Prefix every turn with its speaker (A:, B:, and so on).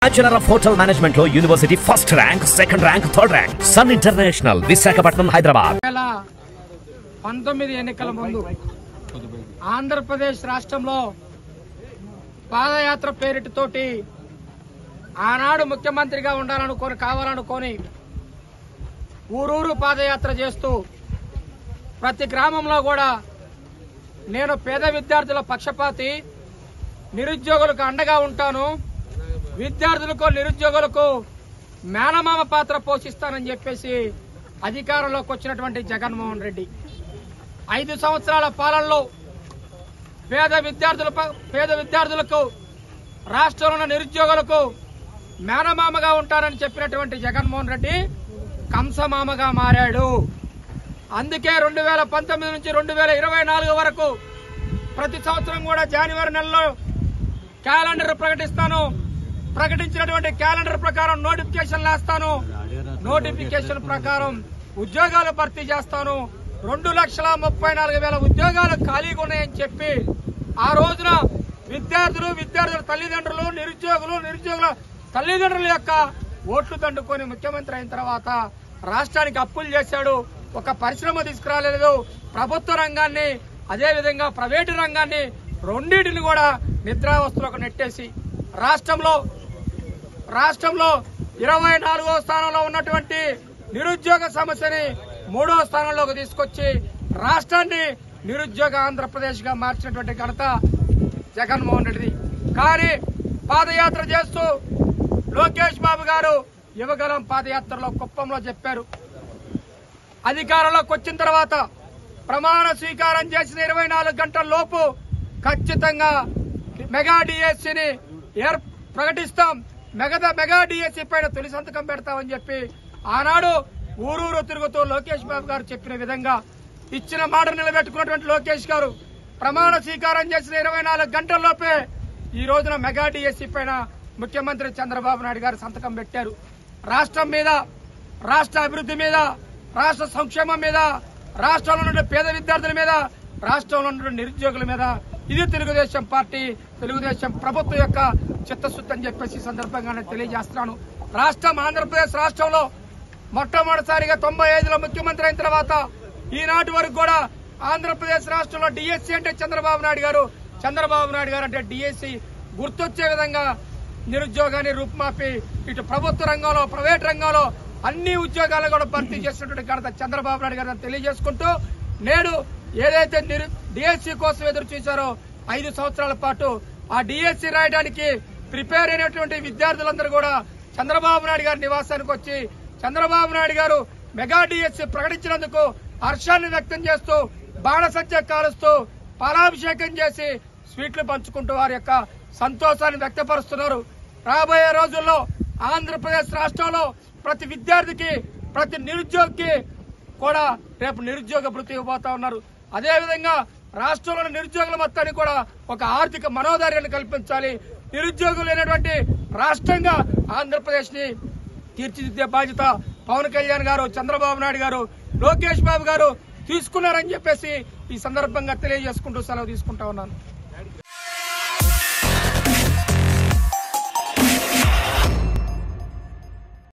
A: Bachelor of Hotel Management లో university first rank, second rank, third rank. Sun International, Visakhapatnam, Hyderabad.
B: 2019 ఎన్నికల ముందు ఆంధ్రప్రదేశ్ రాష్ట్రంలో పాదయాత్ర పేరిటతోటి ఆనాడు ముఖ్యమంత్రిగా కావాలనుకొని ఊరూరు పాదయాత్ర చేస్తూ ప్రతి గ్రామంలో కూడా నేను పేద విద్యార్థుల పక్షపాతి, నిరుద్యోగులకు అండగా ఉంటాను, విద్యార్థులకు నిరుద్యోగులకు మేనమామ పాత్ర పోషిస్తానని చెప్పేసి అధికారంలోకి వచ్చినటువంటి జగన్మోహన్ రెడ్డి 5 సంవత్సరాల పాలనలో పేద విద్యార్థులకు రాష్ట్రంలో ఉన్న నిరుద్యోగులకు మేనమామగా ఉంటానని చెప్పినటువంటి జగన్మోహన్ రెడ్డి కంసమామగా మారాడు. అందుకే 2019 నుంచి 2024 వరకు ప్రతి సంవత్సరం కూడా జనవరి నెలలో క్యాలెండర్ ప్రకటించినటువంటి క్యాలెండర్ ప్రకారం నోటిఫికేషన్లు వేస్తాను, నోటిఫికేషన్ ప్రకారం ఉద్యోగాలు భర్తీ చేస్తాను, 2,34,000 ఉద్యోగాలు ఖాళీగా ఉన్నాయని చెప్పి ఆ రోజున విద్యార్థుల తల్లిదండ్రులు, నిరుద్యోగుల తల్లిదండ్రుల యొక్క ఓట్లు దండుకొని ముఖ్యమంత్రి అయిన తర్వాత రాష్ట్రానికి అప్పులు చేశాడు. ఒక పరిశ్రమ తీసుకురాలేదు. ప్రభుత్వ రంగాన్ని అదేవిధంగా ప్రైవేటు రంగాన్ని రెండింటిని కూడా నిద్రావస్థలోకి నెట్టేసి రాష్ట్రంలో 24వ స్థానంలో ఉన్నటువంటి నిరుద్యోగ సమస్యని 3వ స్థానంలోకి తీసుకొచ్చి రాష్ట్రాన్ని నిరుద్యోగ ఆంధ్రప్రదేశ్ గా మార్చినటువంటి ఘనత జగన్మోహన్ రెడ్డి. కానీ పాదయాత్ర చేస్తూ లోకేష్ బాబు గారు యువగలం పాదయాత్రలో కుప్పంలో చెప్పారు, అధికారంలోకి వచ్చిన తర్వాత ప్రమాణ స్వీకారం చేసిన 24 గంటల లోపు ఖచ్చితంగా మెగా డిఎస్సీని ప్రకటిస్తాం, మెగా డిఎస్సీ పైన తొలి సంతకం పెడతామని చెప్పి ఆనాడు ఊరూరు తిరుగుతూ లోకేష్ బాబు గారు చెప్పిన విధంగా ఇచ్చిన మాట నిలబెట్టుకున్నటువంటి లోకేష్ గారు ప్రమాణ స్వీకారం చేసిన 24 గంటల లోపే ఈ రోజున మెగా డిఎస్సీ పైన ముఖ్యమంత్రి చంద్రబాబు నాయుడు గారు సంతకం పెట్టారు. రాష్ట్రం మీద, రాష్ట్ర అభివృద్ధి మీద, రాష్ట్ర సంక్షేమం మీద, రాష్ట్రంలో ఉన్న పేద విద్యార్థుల మీద, రాష్ట్రంలో ఉన్న నిరుద్యోగుల మీద ఇది తెలుగుదేశం పార్టీ, తెలుగుదేశం ప్రభుత్వం యొక్క చిత్తశుద్ధి అని చెప్పేసి సందర్భంగా తెలియజేస్తున్నాను. ఆంధ్రప్రదేశ్ రాష్ట్రంలో మొట్టమొదటిసారిగా 95లో ముఖ్యమంత్రి అయిన తర్వాత ఈనాటి వరకు కూడా ఆంధ్రప్రదేశ్ రాష్ట్రంలో డిఎస్సీ అంటే చంద్రబాబు నాయుడు గారు అంటే డిఎస్సీ గుర్తొచ్చే విధంగా నిరుద్యోగాన్ని రూపుమాపి ఇటు ప్రభుత్వ రంగంలో, ప్రైవేట్ రంగంలో అన్ని ఉద్యోగాలు కూడా భర్తీ చేసినటువంటి ఘనత చంద్రబాబు నాయుడు గారిని తెలియజేసుకుంటూ నేడు ఏదైతే డిఎస్సీ కోసం ఎదురు చూశారో 5 సంవత్సరాల పాటు ఆ డిఎస్సీ రాయడానికి ప్రిపేర్ అయినటువంటి విద్యార్థులందరూ కూడా చంద్రబాబు నాయుడు గారి నివాసానికి వచ్చి చంద్రబాబు నాయుడు గారు మెగా డిఎస్సీ ప్రకటించినందుకు హర్షాన్ని వ్యక్తం చేస్తూ బాణసంచా కాలుస్తూ పాలాభిషేకం చేసి స్వీట్లు పంచుకుంటూ వారి యొక్క సంతోషాన్ని వ్యక్తపరుస్తున్నారు. రాబోయే రోజుల్లో ఆంధ్రప్రదేశ్ రాష్ట్రంలో ప్రతి విద్యార్థికి, ప్రతి నిరుద్యోగికి కూడా రేపు నిరుద్యోగ భృతి ఇవ్వబోతా ఉన్నారు. అదేవిధంగా రాష్ట్రంలోని నిరుద్యోగుల మొత్తానికి కూడా ఒక ఆర్థిక మనోధైర్యాన్ని కల్పించాలి. నిరుద్యోగులు లేనటువంటి రాష్ట్రంగా ఆంధ్రప్రదేశ్ ని తీర్చిదిద్దే బాధ్యత పవన్ కళ్యాణ్ గారు, చంద్రబాబు నాయుడు గారు, లోకేష్ బాబు గారు తీసుకున్నారని చెప్పేసి ఈ సందర్భంగా తెలియజేసుకుంటూ సెలవు తీసుకుంటా ఉన్నాను.